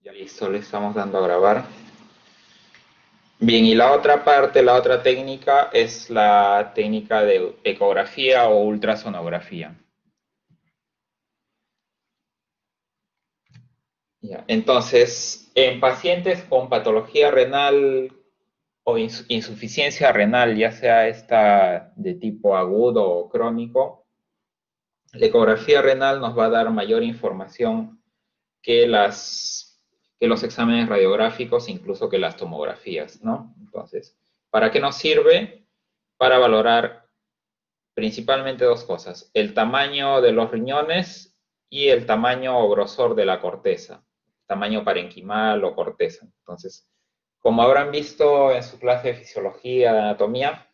Ya listo, le estamos dando a grabar. Bien, y la otra parte, la otra técnica es la técnica de ecografía o ultrasonografía. Ya, entonces, en pacientes con patología renal o insuficiencia renal, ya sea esta de tipo agudo o crónico, la ecografía renal nos va a dar mayor información que que los exámenes radiográficos, incluso que las tomografías, ¿no? Entonces, ¿para qué nos sirve? Para valorar principalmente dos cosas: el tamaño de los riñones y el tamaño o grosor de la corteza, tamaño parenquimal o corteza. Entonces, como habrán visto en su clase de fisiología, de anatomía,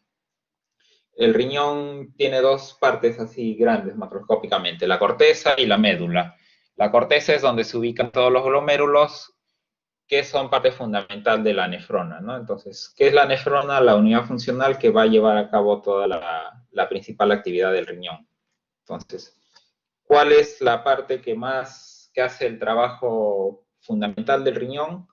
el riñón tiene dos partes así grandes macroscópicamente, la corteza y la médula. La corteza es donde se ubican todos los glomérulos que son parte fundamental de la nefrona, ¿no? Entonces, ¿qué es la nefrona? La unidad funcional que va a llevar a cabo toda la principal actividad del riñón. Entonces, ¿cuál es la parte que hace el trabajo fundamental del riñón?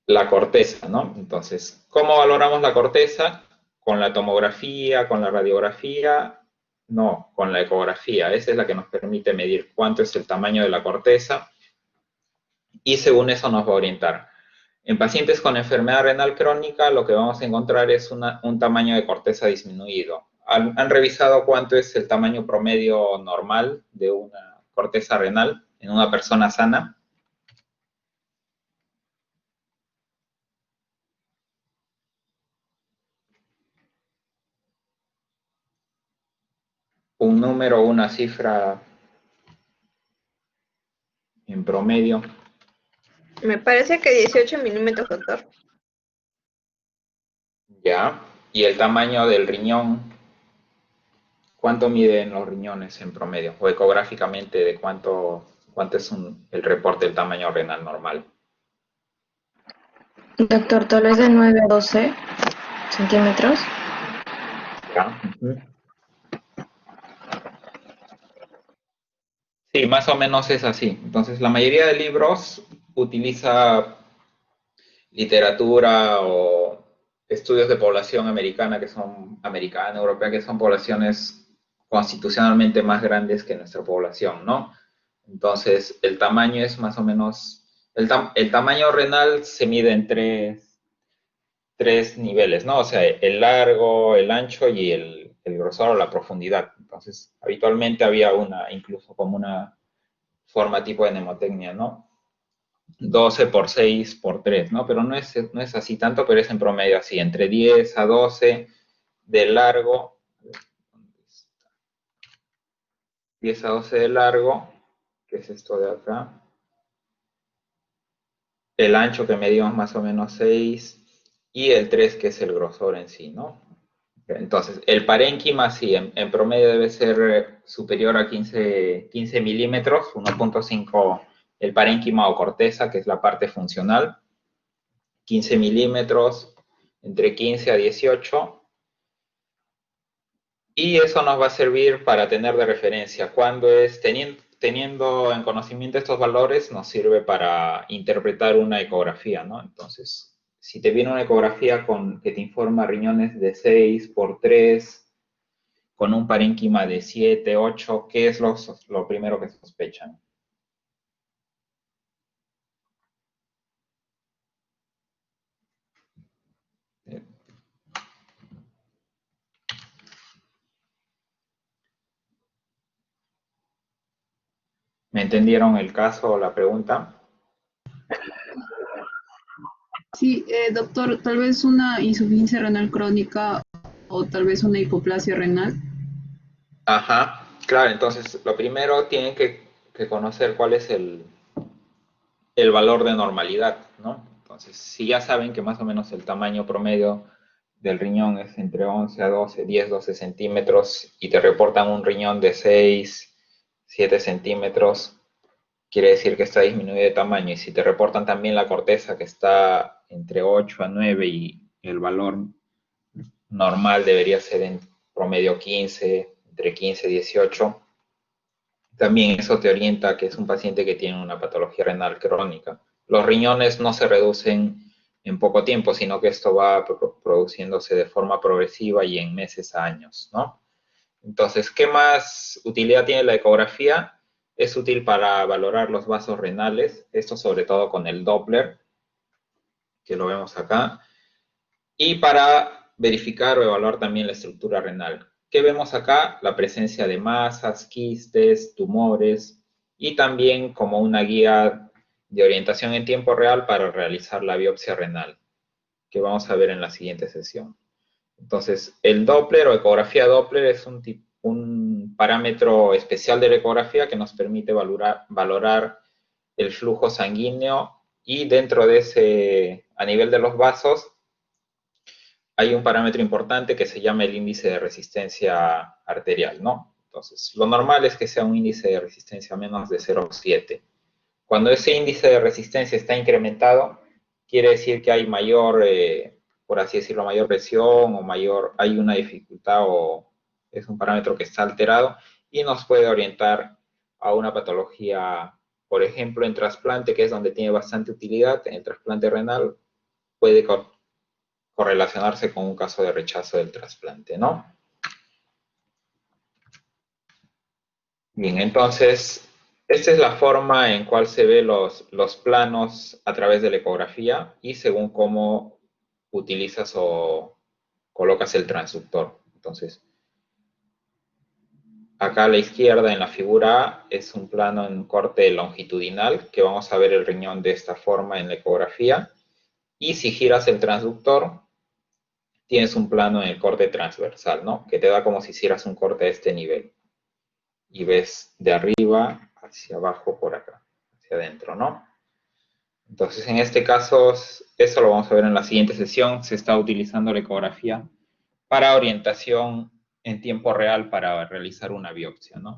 La corteza, ¿no? Entonces, ¿cómo valoramos la corteza? ¿Con la tomografía, con la radiografía? No, con la ecografía. Esa es la que nos permite medir cuánto es el tamaño de la corteza y según eso nos va a orientar. En pacientes con enfermedad renal crónica, lo que vamos a encontrar es un tamaño de corteza disminuido. ¿Han revisado cuánto es el tamaño promedio normal de una corteza renal en una persona sana? Un número, una cifra en promedio. Me parece que 18 milímetros, doctor. Ya. ¿Y el tamaño del riñón? ¿Cuánto miden los riñones en promedio? O ecográficamente, ¿de cuánto es el reporte del tamaño renal normal? Doctor, tal vez de 9 a 12 centímetros. ¿Ya? Ujú. Sí, más o menos es así. Entonces, la mayoría de libros utiliza literatura o estudios de población americana, que son americana, europea, que son poblaciones constitucionalmente más grandes que nuestra población, ¿no? Entonces, el tamaño es más o menos, el tamaño renal se mide en tres niveles, ¿no? O sea, el largo, el ancho y el grosor o la profundidad. Entonces, habitualmente había incluso como una forma tipo de mnemotecnia, ¿no? 12 por 6 por 3, ¿no? Pero no es así tanto, pero es en promedio así, entre 10 a 12 de largo, 10 a 12 de largo, que es esto de acá, el ancho que medimos más o menos 6 y el 3 que es el grosor en sí, ¿no? Entonces, el parénquima sí, en promedio debe ser superior a 15 milímetros, 1.5 el parénquima o corteza, que es la parte funcional, 15 milímetros, entre 15 a 18, y eso nos va a servir para tener de referencia teniendo en conocimiento estos valores, nos sirve para interpretar una ecografía, ¿no? Entonces, si te viene una ecografía que te informa riñones de 6 por 3 con un parénquima de 7, 8, ¿qué es lo primero que sospechan? ¿Me entendieron el caso o la pregunta? Sí, doctor, tal vez una insuficiencia renal crónica o tal vez una hipoplasia renal. Ajá, claro, entonces lo primero tienen que conocer cuál es el valor de normalidad, ¿no? Entonces, si ya saben que más o menos el tamaño promedio del riñón es entre 11 a 12, 10, 12 centímetros y te reportan un riñón de 6, 7 centímetros, quiere decir que está disminuido de tamaño. Y si te reportan también la corteza que está entre 8 a 9 y el valor normal debería ser en promedio 15, entre 15 y 18, también eso te orienta a que es un paciente que tiene una patología renal crónica. los riñones no se reducen en poco tiempo, sino que esto va produciéndose de forma progresiva y en meses a años, ¿no? Entonces, ¿qué más utilidad tiene la ecografía? Es útil para valorar los vasos renales, esto sobre todo con el Doppler, que lo vemos acá, y para verificar o evaluar también la estructura renal. ¿Qué vemos acá? La presencia de masas, quistes, tumores, y también como una guía de orientación en tiempo real para realizar la biopsia renal, que vamos a ver en la siguiente sesión. Entonces, el Doppler o ecografía Doppler es un parámetro especial de la ecografía que nos permite valorar el flujo sanguíneo, y dentro de ese, a nivel de los vasos, hay un parámetro importante que se llama el índice de resistencia arterial, ¿no? Entonces, lo normal es que sea un índice de resistencia menos de 0,7. Cuando ese índice de resistencia está incrementado, quiere decir que hay mayor, por así decirlo, mayor presión o hay una dificultad o es un parámetro que está alterado y nos puede orientar a una patología, por ejemplo, en trasplante, que es donde tiene bastante utilidad. En el trasplante renal puede correlacionarse con un caso de rechazo del trasplante, ¿no? Bien, entonces, esta es la forma en cual se ve los planos a través de la ecografía y según cómo utilizas o colocas el transductor. Entonces, acá a la izquierda en la figura A es un plano en corte longitudinal, que vamos a ver el riñón de esta forma en la ecografía. Y si giras el transductor, tienes un plano en el corte transversal, ¿no? Que te da como si hicieras un corte a este nivel. Y ves de arriba hacia abajo por acá, hacia adentro, ¿no? Entonces, en este caso, eso lo vamos a ver en la siguiente sesión. Se está utilizando la ecografía para orientación en tiempo real para realizar una biopsia, ¿no?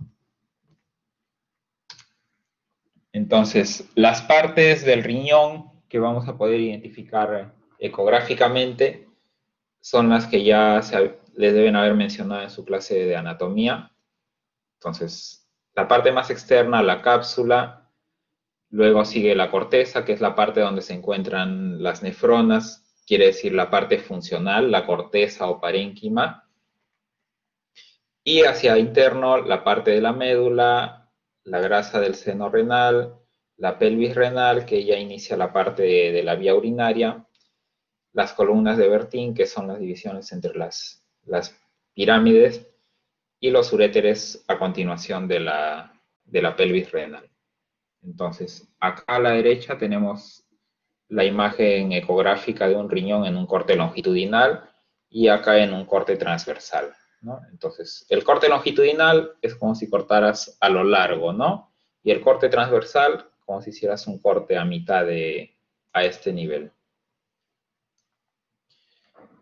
Entonces, las partes del riñón que vamos a poder identificar ecográficamente son las que ya les deben haber mencionado en su clase de anatomía. Entonces, la parte más externa, la cápsula, luego sigue la corteza, que es la parte donde se encuentran las nefronas, quiere decir la parte funcional, la corteza o parénquima, y hacia interno la parte de la médula, la grasa del seno renal, la pelvis renal, que ya inicia la parte de la vía urinaria, las columnas de Bertin, que son las divisiones entre las pirámides, y los uréteres a continuación de la pelvis renal. Entonces, acá a la derecha tenemos la imagen ecográfica de un riñón en un corte longitudinal y acá en un corte transversal, ¿no? Entonces, el corte longitudinal es como si cortaras a lo largo, ¿no? Y el corte transversal, como si hicieras un corte a mitad a este nivel.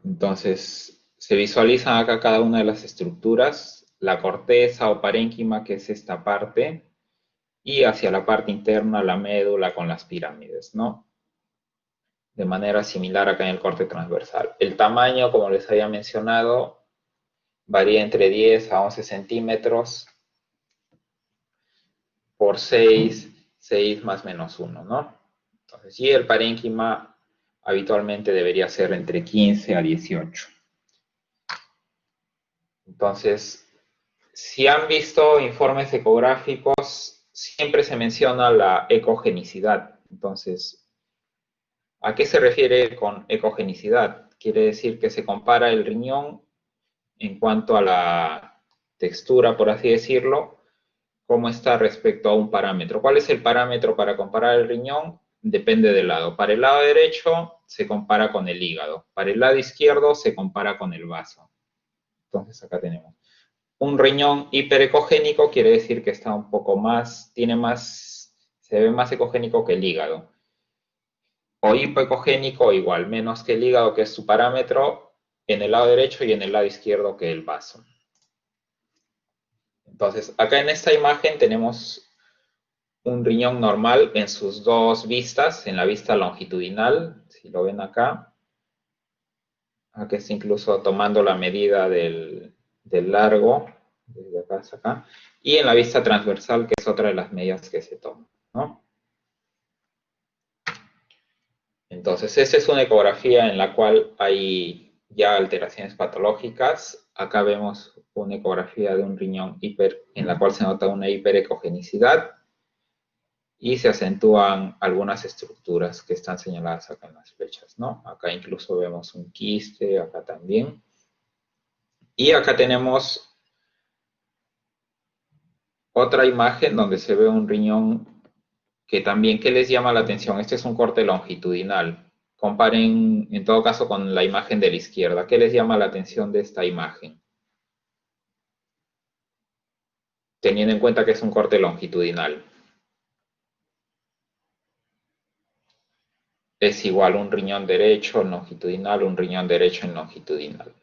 Entonces, se visualizan acá cada una de las estructuras, la corteza o parénquima, que es esta parte, y hacia la parte interna la médula con las pirámides, ¿no? De manera similar acá en el corte transversal. El tamaño, como les había mencionado, varía entre 10 a 11 centímetros por 6 más menos 1, ¿no? Entonces, y el parénquima habitualmente debería ser entre 15 a 18. Entonces, si han visto informes ecográficos, siempre se menciona la ecogenicidad. Entonces, ¿a qué se refiere con ecogenicidad? Quiere decir que se compara el riñón en cuanto a la textura, por así decirlo, cómo está respecto a un parámetro. ¿Cuál es el parámetro para comparar el riñón? Depende del lado. Para el lado derecho se compara con el hígado. Para el lado izquierdo se compara con el vaso. Entonces acá tenemos un riñón hiperecogénico, quiere decir que está un poco más, se ve más ecogénico que el hígado. O hipoecogénico, igual, menos que el hígado, que es su parámetro, en el lado derecho y en el lado izquierdo que el vaso. Entonces, acá en esta imagen tenemos un riñón normal en sus dos vistas, en la vista longitudinal, si lo ven acá. Acá está incluso tomando la medida del largo, desde acá hasta acá, y en la vista transversal, que es otra de las medidas que se toman, ¿no? Entonces, esta es una ecografía en la cual hay ya alteraciones patológicas. Acá vemos una ecografía de un riñón en la cual se nota una hiperecogenicidad y se acentúan algunas estructuras que están señaladas acá en las flechas, ¿no? Acá incluso vemos un quiste, acá también. Y acá tenemos otra imagen donde se ve un riñón que también, ¿qué les llama la atención? Este es un corte longitudinal. Comparen, en todo caso, con la imagen de la izquierda. ¿Qué les llama la atención de esta imagen? Teniendo en cuenta que es un corte longitudinal. Es igual un riñón derecho en longitudinal, un riñón derecho en longitudinal.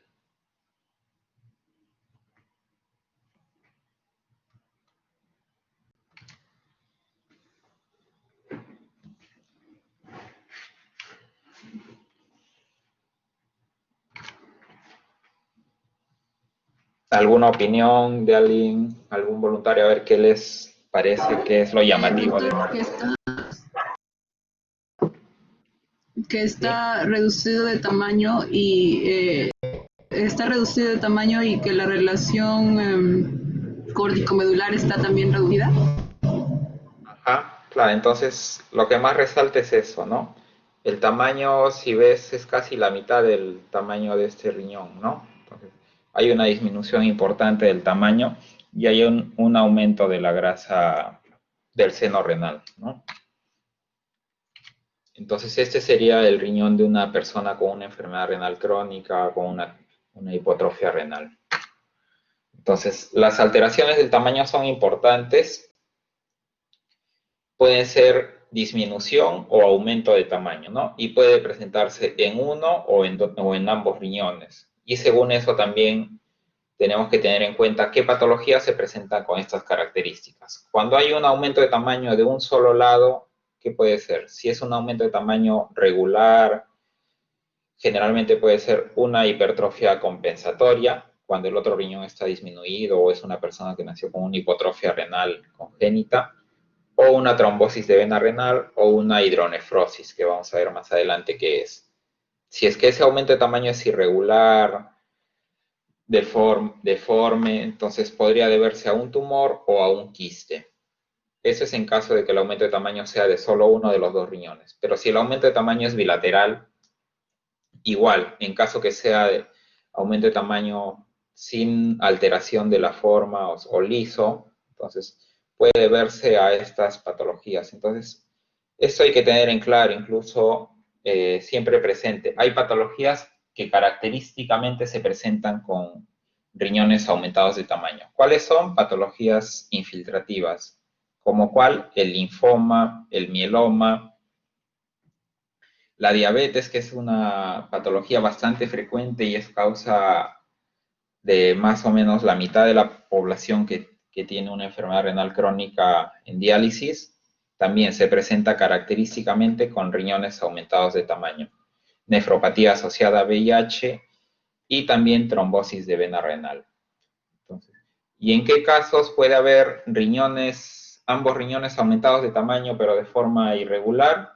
¿Alguna opinión de alguien, algún voluntario? A ver qué les parece que es lo llamativo de Doctor, que está reducido de tamaño y que la relación córtico-medular está también reducida. Ajá, claro, entonces lo que más resalta es eso, ¿no? El tamaño, si ves, es casi la mitad del tamaño de este riñón, ¿no? Entonces, hay una disminución importante del tamaño y hay un aumento de la grasa del seno renal, ¿no? Entonces, este sería el riñón de una persona con una enfermedad renal crónica, con una hipotrofia renal. Entonces, las alteraciones del tamaño son importantes. Pueden ser disminución o aumento de tamaño, ¿no? Y puede presentarse en uno o en ambos riñones. Y según eso también tenemos que tener en cuenta qué patologías se presentan con estas características. Cuando hay un aumento de tamaño de un solo lado, ¿qué puede ser? Si es un aumento de tamaño regular, generalmente puede ser una hipertrofia compensatoria, cuando el otro riñón está disminuido o es una persona que nació con una hipotrofia renal congénita, o una trombosis de vena renal o una hidronefrosis, que vamos a ver más adelante qué es. Si es que ese aumento de tamaño es irregular, deforme, entonces podría deberse a un tumor o a un quiste. Eso es en caso de que el aumento de tamaño sea de solo uno de los dos riñones. Pero si el aumento de tamaño es bilateral, igual, en caso que sea de aumento de tamaño sin alteración de la forma o liso, entonces puede verse a estas patologías. Entonces, esto hay que tener en claro, incluso siempre presente. Hay patologías que característicamente se presentan con riñones aumentados de tamaño. ¿Cuáles son? Patologías infiltrativas, como cuál, el linfoma, el mieloma, la diabetes, que es una patología bastante frecuente y es causa de más o menos la mitad de la población que tiene una enfermedad renal crónica en diálisis, también se presenta característicamente con riñones aumentados de tamaño. Nefropatía asociada a VIH y también trombosis de vena renal. Entonces, ¿y en qué casos puede haber ambos riñones aumentados de tamaño pero de forma irregular?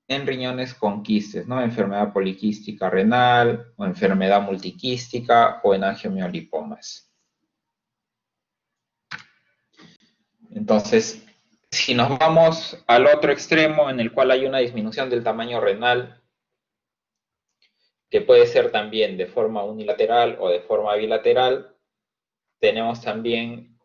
En riñones con quistes, ¿no? Enfermedad poliquística renal o enfermedad multiquística o en angiomiolipomas. Entonces, si nos vamos al otro extremo en el cual hay una disminución del tamaño renal, que puede ser también de forma unilateral o de forma bilateral, tenemos también,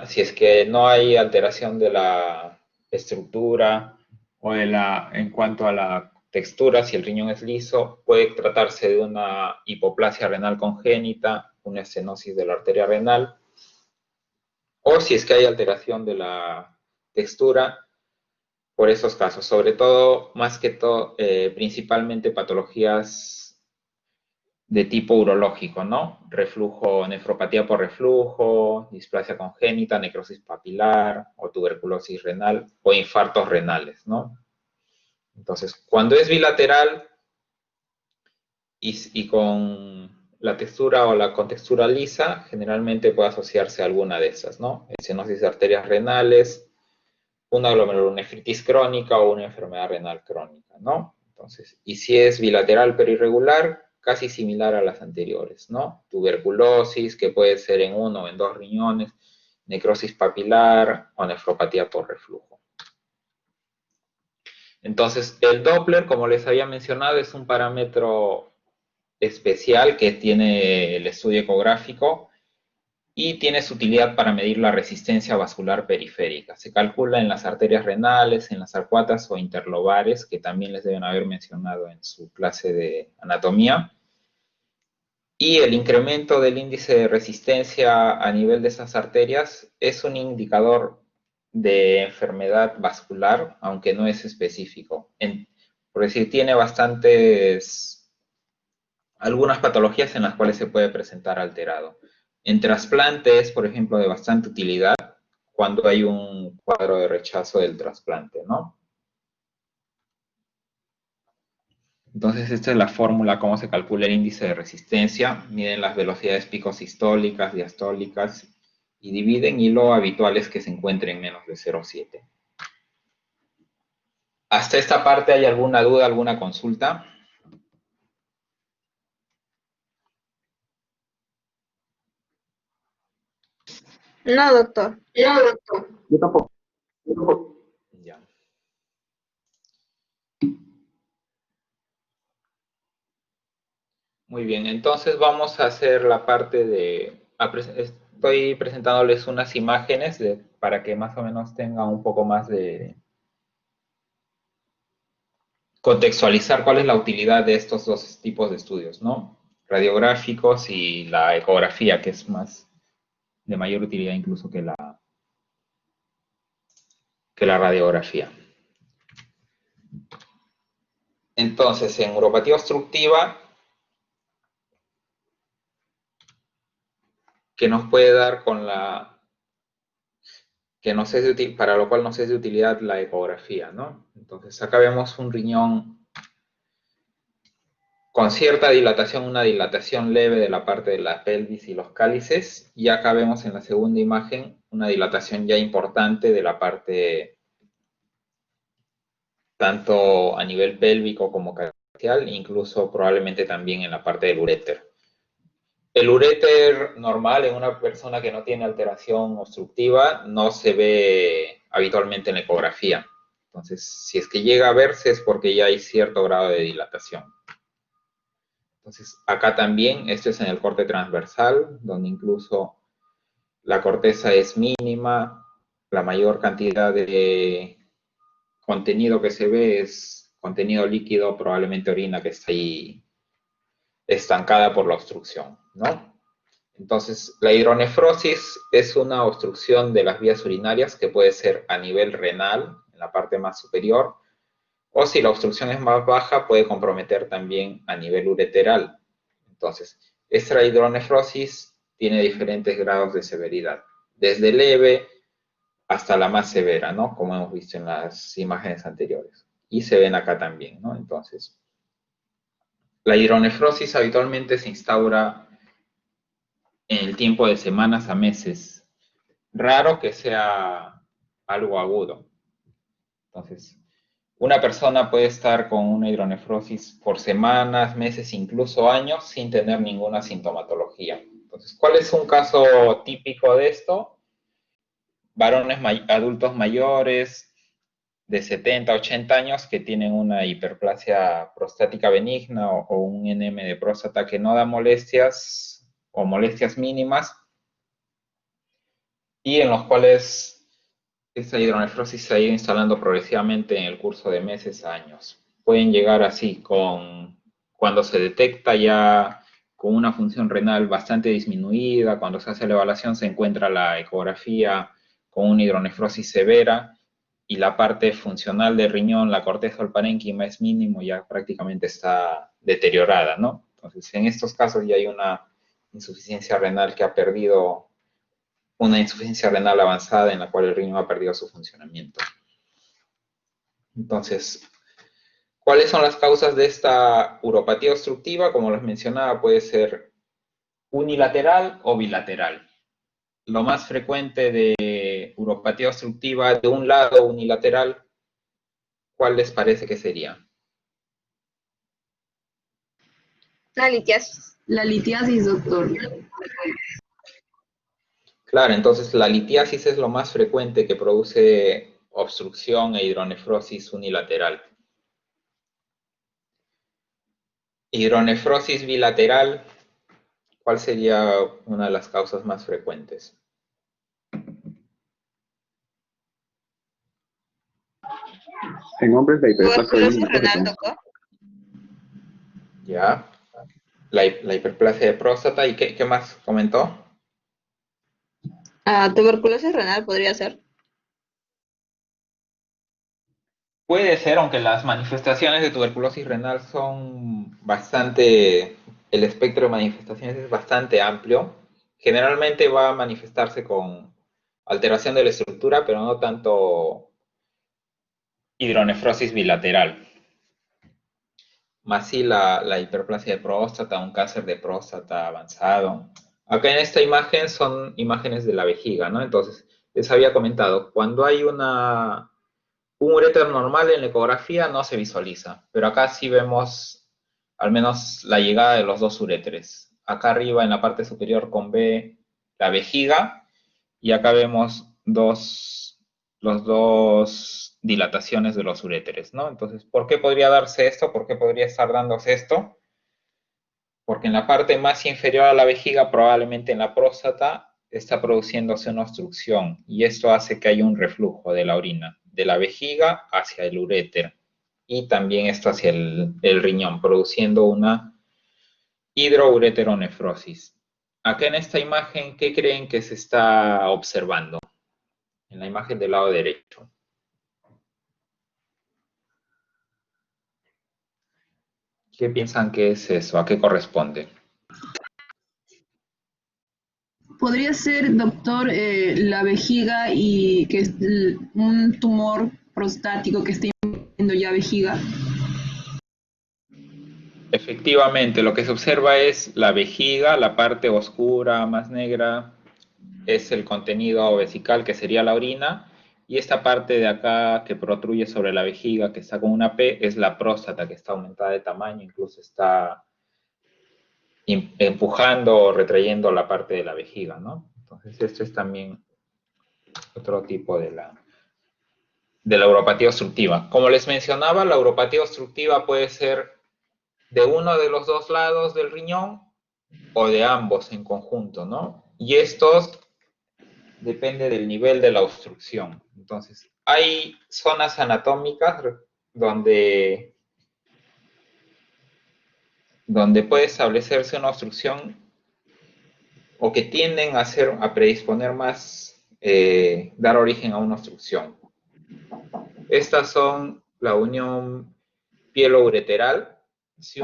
si es que no hay alteración de la estructura o en cuanto a la textura, si el riñón es liso, puede tratarse de una hipoplasia renal congénita, una estenosis de la arteria renal, o si es que hay alteración de la textura, por esos casos, sobre todo, más que todo, principalmente patologías de tipo urológico, ¿no? Reflujo, nefropatía por reflujo, displasia congénita, necrosis papilar o tuberculosis renal o infartos renales, ¿no? Entonces, cuando es bilateral y con la textura o la contextura lisa, generalmente puede asociarse a alguna de esas, ¿no? Estenosis de arterias renales, una glomerulonefritis crónica o una enfermedad renal crónica, ¿no? Entonces, y si es bilateral pero irregular, casi similar a las anteriores, ¿no? Tuberculosis, que puede ser en uno o en dos riñones, necrosis papilar o nefropatía por reflujo. Entonces, el Doppler, como les había mencionado, es un parámetro especial que tiene el estudio ecográfico y tiene su utilidad para medir la resistencia vascular periférica. Se calcula en las arterias renales, en las arcuatas o interlobares, que también les deben haber mencionado en su clase de anatomía. Y el incremento del índice de resistencia a nivel de esas arterias es un indicador de enfermedad vascular, aunque no es específico. Por decir, tiene algunas patologías en las cuales se puede presentar alterado. En trasplantes, por ejemplo, de bastante utilidad cuando hay un cuadro de rechazo del trasplante, ¿no? Entonces, esta es la fórmula, cómo se calcula el índice de resistencia. Miden las velocidades picosistólicas, diastólicas y dividen, y lo habitual es que se encuentre en menos de 0,7. ¿Hasta esta parte hay alguna duda, alguna consulta? No, doctor. Yo tampoco. Ya. Muy bien, entonces vamos a hacer la parte de... Estoy presentándoles unas imágenes para que más o menos tengan un poco más de... contextualizar cuál es la utilidad de estos dos tipos de estudios, ¿no? Radiográficos y la ecografía, que es de mayor utilidad incluso que la radiografía. Entonces, en uropatía obstructiva, que nos puede dar para lo cual nos es de utilidad la ecografía, ¿no? Entonces, acá vemos un riñón con cierta dilatación, una dilatación leve de la parte de la pelvis y los cálices, y acá vemos en la segunda imagen una dilatación ya importante de la parte tanto a nivel pélvico como cacheal, incluso probablemente también en la parte del uréter. El uréter normal en una persona que no tiene alteración obstructiva no se ve habitualmente en la ecografía. Entonces, si es que llega a verse es porque ya hay cierto grado de dilatación. Entonces, acá también, esto es en el corte transversal, donde incluso la corteza es mínima, la mayor cantidad de contenido que se ve es contenido líquido, probablemente orina que está ahí estancada por la obstrucción, ¿no? Entonces, la hidronefrosis es una obstrucción de las vías urinarias que puede ser a nivel renal, en la parte más superior, o si la obstrucción es más baja, puede comprometer también a nivel ureteral. Entonces, esta hidronefrosis tiene diferentes grados de severidad, desde leve hasta la más severa, ¿no? Como hemos visto en las imágenes anteriores. Y se ven acá también, ¿no? Entonces, la hidronefrosis habitualmente se instaura en el tiempo de semanas a meses. Raro que sea algo agudo. Entonces, una persona puede estar con una hidronefrosis por semanas, meses, incluso años, sin tener ninguna sintomatología. Entonces, ¿cuál es un caso típico de esto? Varones adultos mayores de 70, 80 años que tienen una hiperplasia prostática benigna o un NM de próstata que no da molestias o molestias mínimas, y en los cuales esta hidronefrosis se ha ido instalando progresivamente en el curso de meses a años. Pueden llegar así cuando se detecta ya con una función renal bastante disminuida, cuando se hace la evaluación se encuentra la ecografía con una hidronefrosis severa y la parte funcional del riñón, la corteza o el parénquima es mínimo, ya prácticamente está deteriorada, ¿no? Entonces, en estos casos ya hay una insuficiencia renal que ha perdido, una insuficiencia renal avanzada en la cual el riñón ha perdido su funcionamiento. Entonces, ¿cuáles son las causas de esta uropatía obstructiva? Como les mencionaba, puede ser unilateral o bilateral. Lo más frecuente uropatía obstructiva de un lado unilateral, ¿cuál les parece que sería? La litiasis. La litiasis, doctor. Claro, entonces la litiasis es lo más frecuente que produce obstrucción e hidronefrosis unilateral. Hidronefrosis bilateral, ¿cuál sería una de las causas más frecuentes? En hombres la hiperplasia de Tuberculosis renal, doctor. Ya, la hiperplasia de próstata, ¿y qué más comentó? Tuberculosis renal podría ser. Puede ser, aunque las manifestaciones de tuberculosis renal son bastante, el espectro de manifestaciones es bastante amplio. Generalmente va a manifestarse con alteración de la estructura, pero no tanto hidronefrosis bilateral. Más sí la hiperplasia de próstata, un cáncer de próstata avanzado. Acá en esta imagen son imágenes de la vejiga, ¿no? Entonces, les había comentado, cuando hay un uréter normal en la ecografía no se visualiza, pero acá sí vemos al menos la llegada de los dos uréteres. Acá arriba en la parte superior con B la vejiga y acá vemos los dos dilataciones de los uréteres, ¿no? Entonces, ¿por qué podría darse esto? ¿Por qué podría estar dándose esto? Porque en la parte más inferior a la vejiga, probablemente en la próstata, está produciéndose una obstrucción y esto hace que haya un reflujo de la orina, de la vejiga hacia el uréter y también esto hacia el riñón, produciendo una hidroureteronefrosis. Acá en esta imagen, ¿qué creen que se está observando? En la imagen del lado derecho. ¿Qué piensan que es eso? ¿A qué corresponde? ¿Podría ser, doctor, la vejiga y que es un tumor prostático que esté invadiendo ya vejiga? Efectivamente, lo que se observa es la vejiga, la parte oscura, más negra, es el contenido vesical, que sería la orina, y esta parte de acá que protruye sobre la vejiga, que está con una P, es la próstata, que está aumentada de tamaño, incluso está empujando o retrayendo la parte de la vejiga, ¿no? Entonces, esto es también otro tipo de la uropatía obstructiva. Como les mencionaba, la uropatía obstructiva puede ser de uno de los dos lados del riñón o de ambos en conjunto, ¿no? Y estos depende del nivel de la obstrucción. Entonces, hay zonas anatómicas donde, donde puede establecerse una obstrucción o que tienden a predisponer más, dar origen a una obstrucción. Estas son la unión pielo-ureteral, si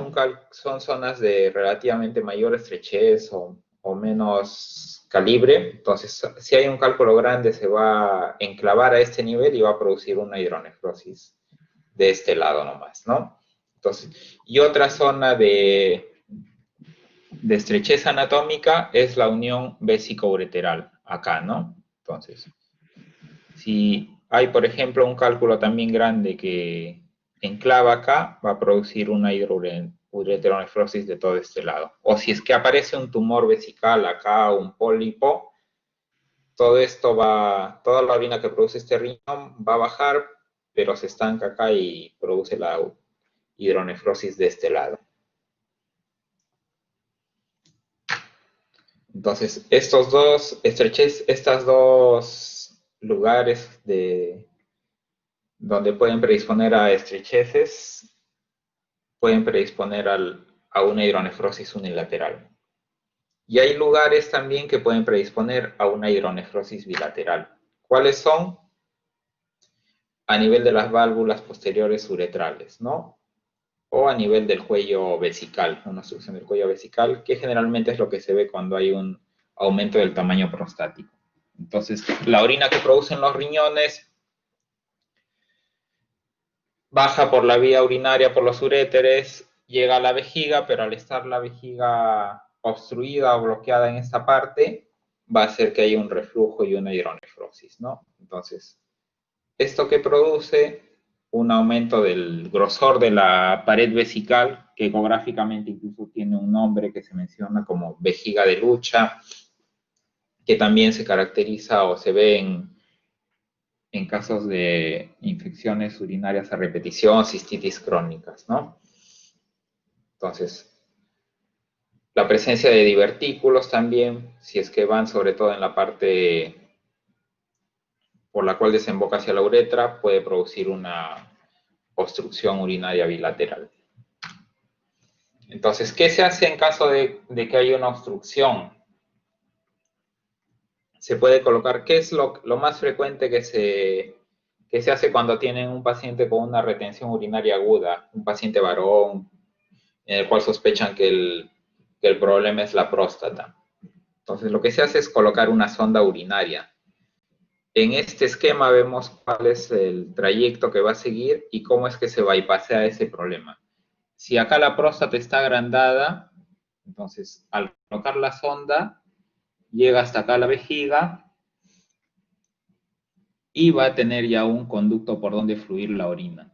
son zonas de relativamente mayor estrechez o menos calibre, entonces si hay un cálculo grande se va a enclavar a este nivel y va a producir una hidronefrosis de este lado nomás, ¿no? Entonces, y otra zona de estrechez anatómica es la unión vésico-ureteral, acá, ¿no? Entonces, si hay, por ejemplo, un cálculo también grande que enclava acá, va a producir una hidroureteronefrosis de todo este lado. O si es que aparece un tumor vesical acá, un pólipo, todo esto toda la orina que produce este riñón va a bajar, pero se estanca acá y produce la hidronefrosis de este lado. Entonces, estos dos lugares donde pueden predisponer a estrecheces, pueden predisponer a una hidronefrosis unilateral. Y hay lugares también que pueden predisponer a una hidronefrosis bilateral. ¿Cuáles son? A nivel de las válvulas posteriores uretrales, ¿no? O a nivel del cuello vesical, una obstrucción del cuello vesical, que generalmente es lo que se ve cuando hay un aumento del tamaño prostático. Entonces, la orina que producen los riñones baja por la vía urinaria, por los uréteres, llega a la vejiga, pero al estar la vejiga obstruida o bloqueada en esta parte, va a hacer que haya un reflujo y una hidronefrosis, ¿no? Entonces, ¿esto que produce? Un aumento del grosor de la pared vesical, que ecográficamente incluso tiene un nombre que se menciona como vejiga de lucha, que también se caracteriza o se ve en casos de infecciones urinarias a repetición, cistitis crónicas, ¿no? Entonces, la presencia de divertículos también, si es que van sobre todo en la parte por la cual desemboca hacia la uretra, puede producir una obstrucción urinaria bilateral. Entonces, ¿qué se hace en caso de que haya una obstrucción? Se puede colocar, ¿qué es lo más frecuente que se hace cuando tienen un paciente con una retención urinaria aguda, un paciente varón, en el cual sospechan que el problema es la próstata? Entonces, lo que se hace es colocar una sonda urinaria. En este esquema vemos cuál es el trayecto que va a seguir y cómo es que se bypassea ese problema. Si acá la próstata está agrandada, entonces al colocar la sonda, llega hasta acá la vejiga y va a tener ya un conducto por donde fluir la orina.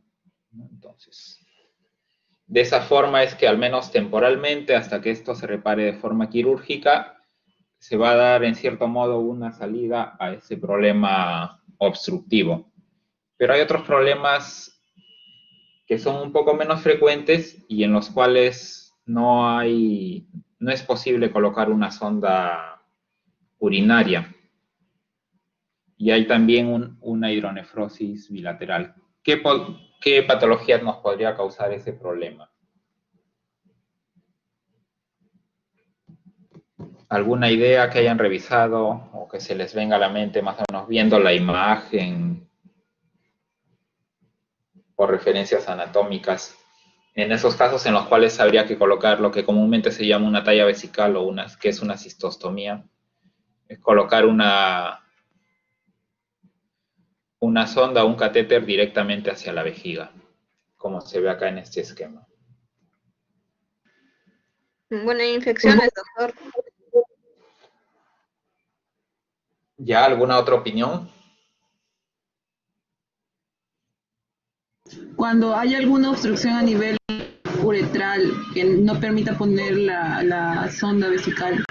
Entonces, de esa forma es que al menos temporalmente, hasta que esto se repare de forma quirúrgica, se va a dar en cierto modo una salida a ese problema obstructivo. Pero hay otros problemas que son un poco menos frecuentes y en los cuales no es posible colocar una sonda urinaria. Y hay también una hidronefrosis bilateral. ¿Qué patologías nos podría causar ese problema? ¿Alguna idea que hayan revisado o que se les venga a la mente más o menos viendo la imagen o referencias anatómicas? En esos casos en los cuales habría que colocar lo que comúnmente se llama una talla vesical o que es una cistostomía, es colocar una sonda o un catéter directamente hacia la vejiga, como se ve acá en este esquema. Bueno, infecciones, doctor. ¿Ya alguna otra opinión? Cuando hay alguna obstrucción a nivel uretral que no permita poner la sonda vesical.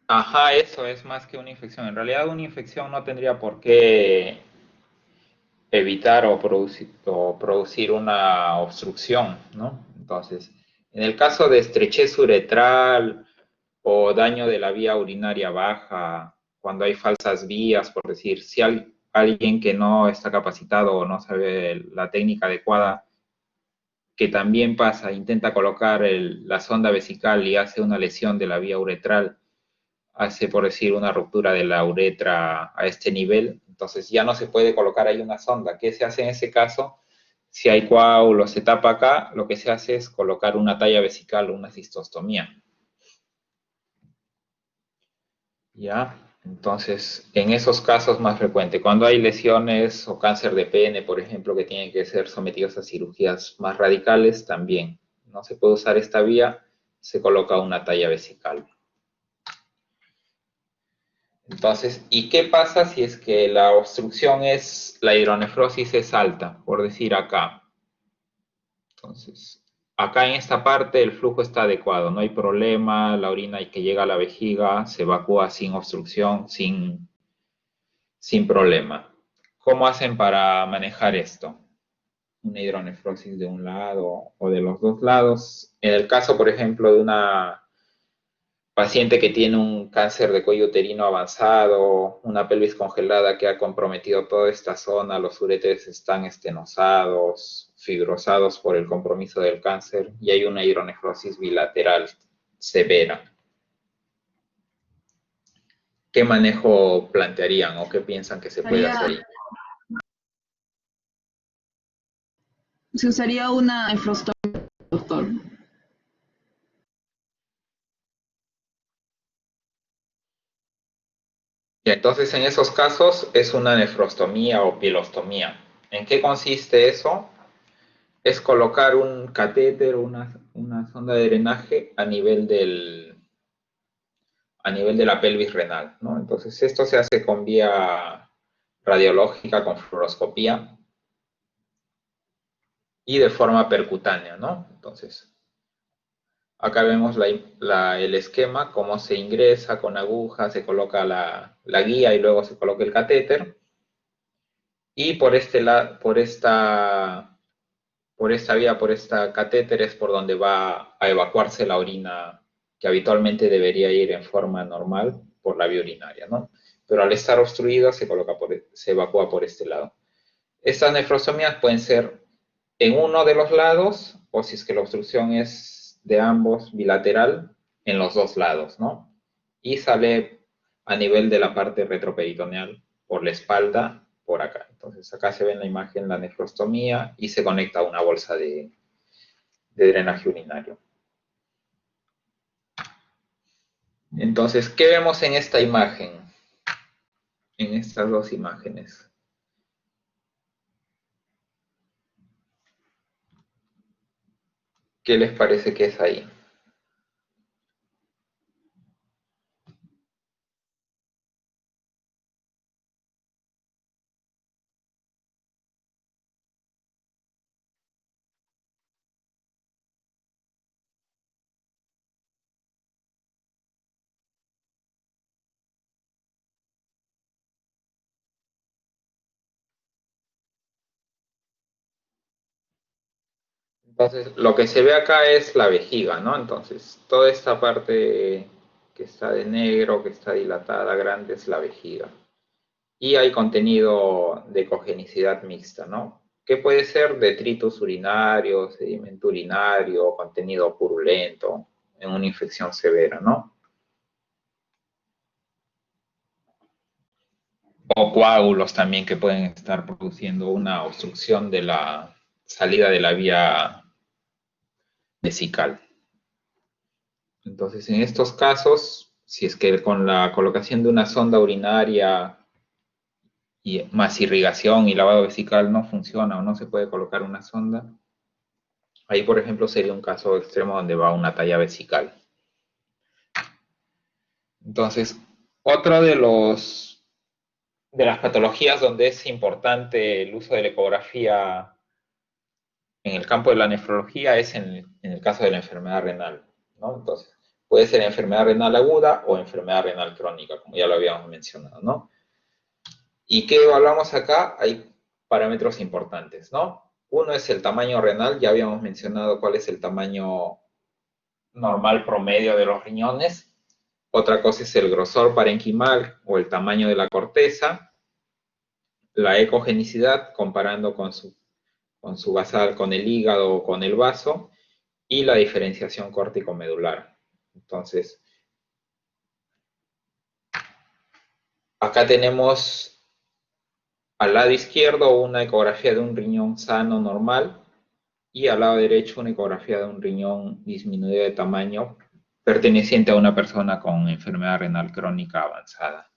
Ajá, eso es más que una infección. En realidad una infección no tendría por qué evitar o producir una obstrucción, ¿no? Entonces, en el caso de estrechez uretral o daño de la vía urinaria baja, cuando hay falsas vías, por decir, si alguien que no está capacitado o no sabe la técnica adecuada, que también pasa, intenta colocar la sonda vesical y hace una lesión de la vía uretral, hace, por decir, una ruptura de la uretra a este nivel, entonces ya no se puede colocar ahí una sonda. ¿Qué se hace en ese caso? Si hay coágulo, se tapa acá, lo que se hace es colocar una talla vesical o una cistostomía. ¿Ya? Entonces, en esos casos más frecuente, cuando hay lesiones o cáncer de pene, por ejemplo, que tienen que ser sometidos a cirugías más radicales, también no se puede usar esta vía, se coloca una talla vesical. Entonces, ¿y qué pasa si es que la obstrucción la hidronefrosis es alta, por decir acá? Entonces, acá en esta parte el flujo está adecuado, no hay problema, la orina que llega a la vejiga se evacúa sin obstrucción, sin problema. ¿Cómo hacen para manejar esto? Una hidronefrosis de un lado o de los dos lados. En el caso, por ejemplo, de una paciente que tiene un cáncer de cuello uterino avanzado, una pelvis congelada que ha comprometido toda esta zona, los uréteres están estenosados, fibrosados por el compromiso del cáncer y hay una hidronefrosis bilateral severa. ¿Qué manejo plantearían o qué piensan que se puede hacer ahí? Se usaría una nefrostomía, doctor. Y entonces en esos casos es una nefrostomía o pielostomía. ¿En qué consiste eso? Es colocar un catéter, una sonda de drenaje a nivel a nivel de la pelvis renal, ¿no? Entonces, esto se hace con vía radiológica, con fluoroscopía y de forma percutánea, ¿no? Entonces, acá vemos el esquema, cómo se ingresa con aguja, se coloca la guía y luego se coloca el catéter. Y por esta vía, por esta catéter es por donde va a evacuarse la orina que habitualmente debería ir en forma normal por la vía urinaria, ¿no? Pero al estar obstruida se evacúa por este lado. Estas nefrostomías pueden ser en uno de los lados, o si es que la obstrucción es de ambos, bilateral, en los dos lados, ¿no? Y sale a nivel de la parte retroperitoneal, por la espalda, por acá. Entonces acá se ve en la imagen la nefrostomía y se conecta a una bolsa de drenaje urinario. Entonces, ¿qué vemos en esta imagen? En estas dos imágenes. ¿Qué les parece que es ahí? Entonces, lo que se ve acá es la vejiga, ¿no? Entonces, toda esta parte que está de negro, que está dilatada, grande, es la vejiga. Y hay contenido de ecogenicidad mixta, ¿no? Que puede ser detritus urinario, sedimento urinario, contenido purulento, en una infección severa, ¿no? O coágulos también que pueden estar produciendo una obstrucción de la salida de la vía vesical. Entonces, en estos casos, si es que con la colocación de una sonda urinaria y más irrigación y lavado vesical no funciona o no se puede colocar una sonda, ahí, por ejemplo, sería un caso extremo donde va una talla vesical. Entonces, otro de las patologías donde es importante el uso de la ecografía en el campo de la nefrología es en el caso de la enfermedad renal, ¿no? Entonces, puede ser enfermedad renal aguda o enfermedad renal crónica, como ya lo habíamos mencionado, ¿no? ¿Y qué evaluamos acá? Hay parámetros importantes, ¿no? Uno es el tamaño renal, ya habíamos mencionado cuál es el tamaño normal promedio de los riñones. Otra cosa es el grosor parenquimal o el tamaño de la corteza, la ecogenicidad comparando con su basal, con el hígado o con el vaso, y la diferenciación córtico-medular. Entonces, acá tenemos al lado izquierdo una ecografía de un riñón sano normal y al lado derecho una ecografía de un riñón disminuido de tamaño perteneciente a una persona con enfermedad renal crónica avanzada.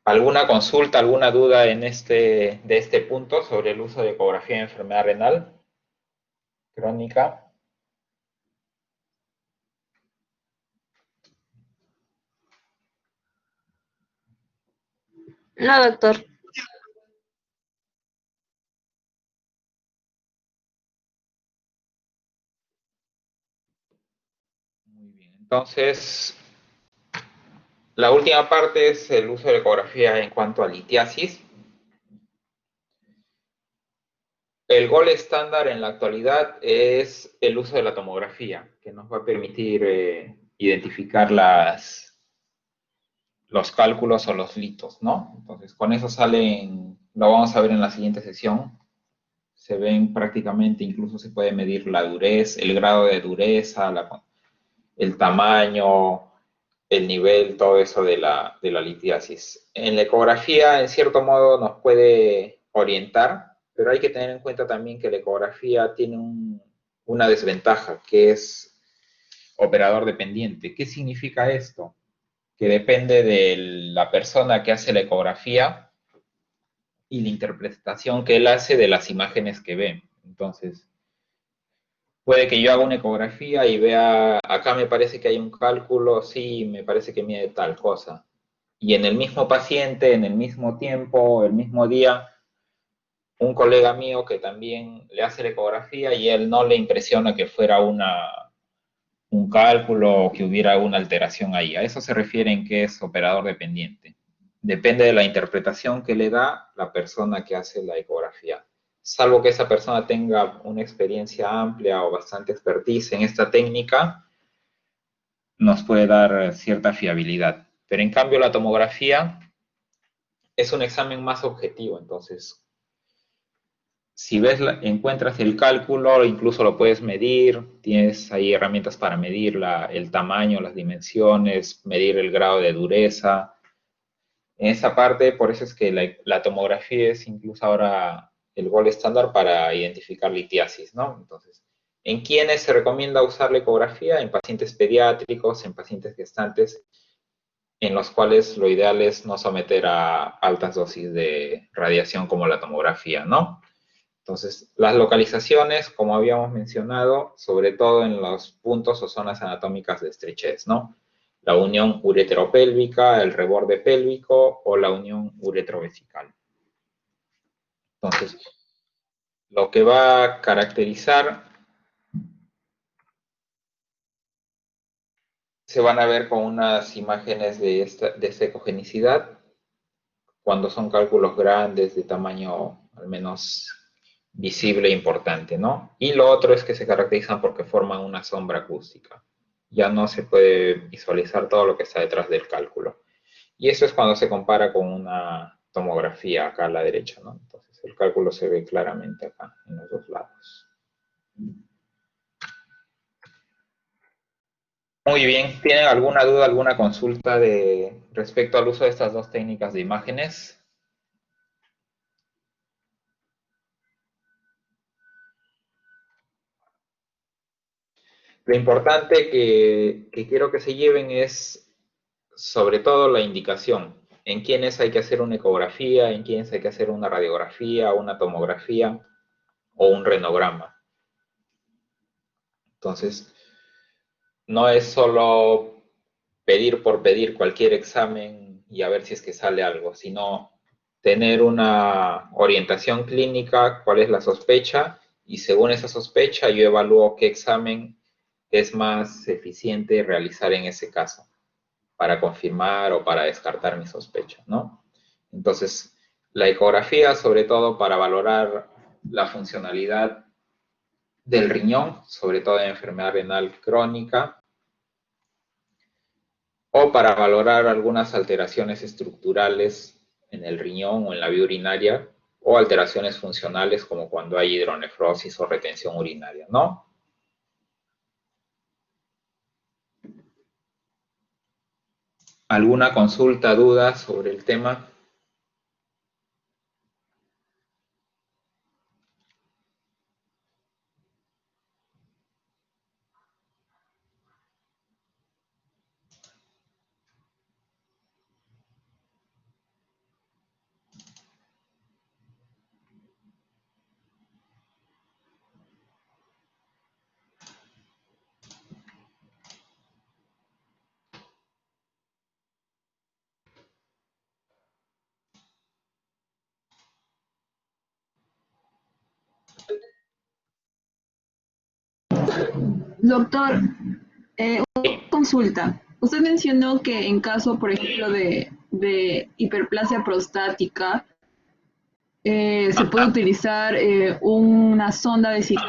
¿Alguna consulta, alguna duda de este punto sobre el uso de ecografía en enfermedad renal crónica? No, doctor. Muy bien, entonces la última parte es el uso de la ecografía en cuanto a litiasis. El gol estándar en la actualidad es el uso de la tomografía, que nos va a permitir identificar los cálculos o los litos, ¿no? Entonces, con eso lo vamos a ver en la siguiente sesión. Se ven prácticamente, incluso se puede medir la dureza, el grado de dureza, el tamaño, el nivel, todo eso de la litiasis. En la ecografía, en cierto modo, nos puede orientar, pero hay que tener en cuenta también que la ecografía tiene una desventaja, que es operador dependiente. ¿Qué significa esto? Que depende de la persona que hace la ecografía y la interpretación que él hace de las imágenes que ve. Entonces, Puede que yo haga una ecografía y vea, acá me parece que hay un cálculo, sí, me parece que mide tal cosa. Y en el mismo paciente, en el mismo tiempo, el mismo día, un colega mío que también le hace la ecografía y él no le impresiona que fuera un cálculo o que hubiera una alteración ahí. A eso se refiere en que es operador dependiente. Depende de la interpretación que le da la persona que hace la ecografía. Salvo que esa persona tenga una experiencia amplia o bastante expertise en esta técnica, nos puede dar cierta fiabilidad. Pero en cambio la tomografía es un examen más objetivo, entonces si ves, encuentras el cálculo, incluso lo puedes medir, tienes ahí herramientas para medir el tamaño, las dimensiones, medir el grado de dureza. En esa parte, por eso es que la tomografía es incluso ahora el gol estándar para identificar litiasis, ¿no? Entonces, ¿en quiénes se recomienda usar la ecografía? En pacientes pediátricos, en pacientes gestantes, en los cuales lo ideal es no someter a altas dosis de radiación como la tomografía, ¿no? Entonces, las localizaciones, como habíamos mencionado, sobre todo en los puntos o zonas anatómicas de estrechez, ¿no? La unión ureteropélvica, el reborde pélvico o la unión uretrovesical. Entonces, lo que va a caracterizar se van a ver con unas imágenes de esta ecogenicidad cuando son cálculos grandes de tamaño al menos visible e importante, ¿no? Y lo otro es que se caracterizan porque forman una sombra acústica. Ya no se puede visualizar todo lo que está detrás del cálculo. Y eso es cuando se compara con una tomografía acá a la derecha, ¿no? Entonces el cálculo se ve claramente acá, en los dos lados. Muy bien, ¿tienen alguna duda, alguna consulta respecto al uso de estas dos técnicas de imágenes? Lo importante que quiero que se lleven es sobre todo la indicación, en quiénes hay que hacer una ecografía, en quiénes hay que hacer una radiografía, una tomografía o un renograma. Entonces, no es solo pedir por pedir cualquier examen y a ver si es que sale algo, sino tener una orientación clínica, cuál es la sospecha, y según esa sospecha yo evalúo qué examen es más eficiente realizar en ese caso, para confirmar o para descartar mi sospecha, ¿no? Entonces, la ecografía, sobre todo para valorar la funcionalidad del riñón, sobre todo en enfermedad renal crónica, o para valorar algunas alteraciones estructurales en el riñón o en la vía urinaria, o alteraciones funcionales como cuando hay hidronefrosis o retención urinaria, ¿no? ¿Alguna consulta, duda sobre el tema? Doctor, una consulta. Usted mencionó que en caso, por ejemplo, de hiperplasia prostática, se puede Ajá, utilizar una sonda vesical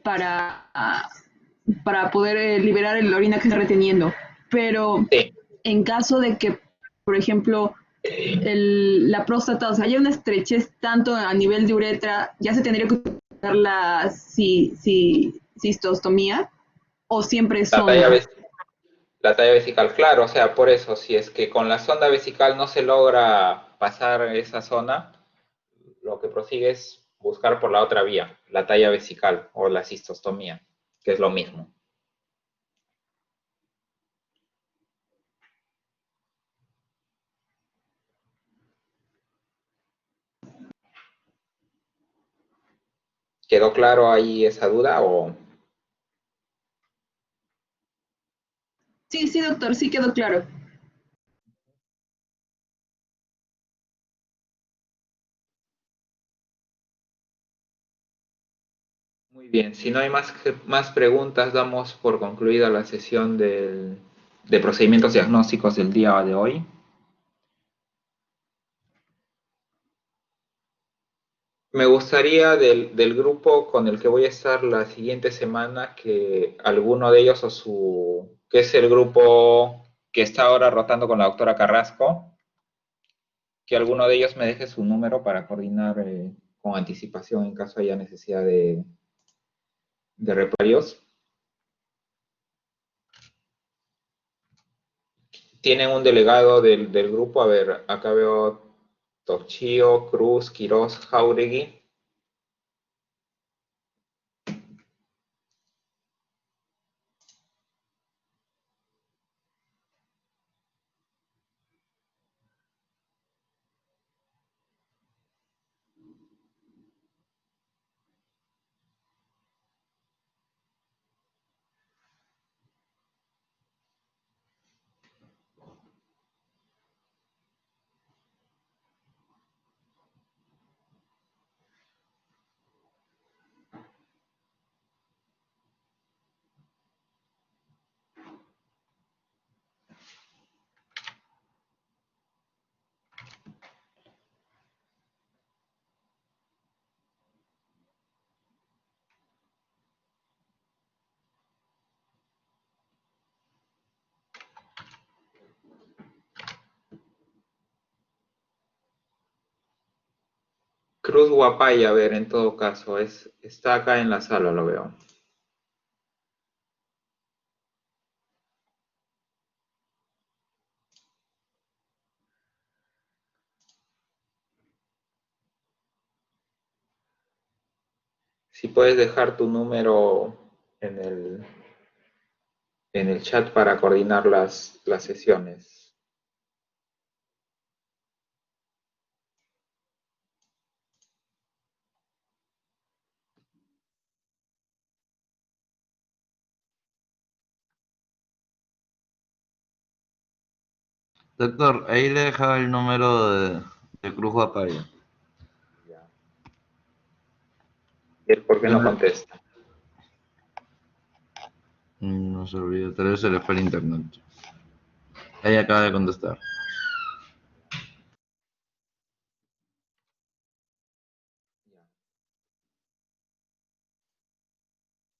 para, para poder liberar la orina que está reteniendo. Pero sí. en caso de que, por ejemplo, la próstata, o sea, haya una estrechez tanto a nivel de uretra, ya se tendría que utilizar la cistostomía o siempre La talla, sonda. la talla vesical, claro, o sea, por eso, si es que con la sonda vesical no se logra pasar esa zona, lo que prosigue es buscar por la otra vía, la talla vesical o la cistostomía, que es lo mismo. ¿Quedó claro ahí esa duda o...? Sí, sí, doctor, sí quedó claro. Muy bien, si no hay más preguntas, damos por concluida la sesión de procedimientos diagnósticos del día de hoy. Me gustaría del grupo con el que voy a estar la siguiente semana que alguno de ellos que es el grupo que está ahora rotando con la doctora Carrasco, que alguno de ellos me deje su número para coordinar con anticipación en caso haya necesidad de reparios. Tienen un delegado del grupo, a ver, acá veo Torchio, Cruz, Quirós, Jauregui. Cruz Guapaya, a ver, en todo caso, está acá en la sala, lo veo. Si puedes dejar tu número en el chat para coordinar las sesiones. Doctor, ahí le he dejado el número de Cruz Guapaya. Ya. ¿Y él por qué no contesta? No se olvide, tal vez se le fue el internet. Ahí acaba de contestar.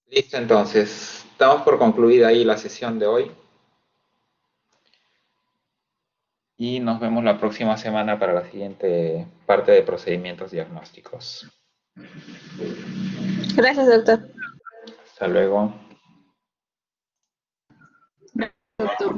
Listo, entonces, estamos por concluida ahí la sesión de hoy. Y nos vemos la próxima semana para la siguiente parte de procedimientos diagnósticos. Gracias, doctor. Hasta luego. Doctor.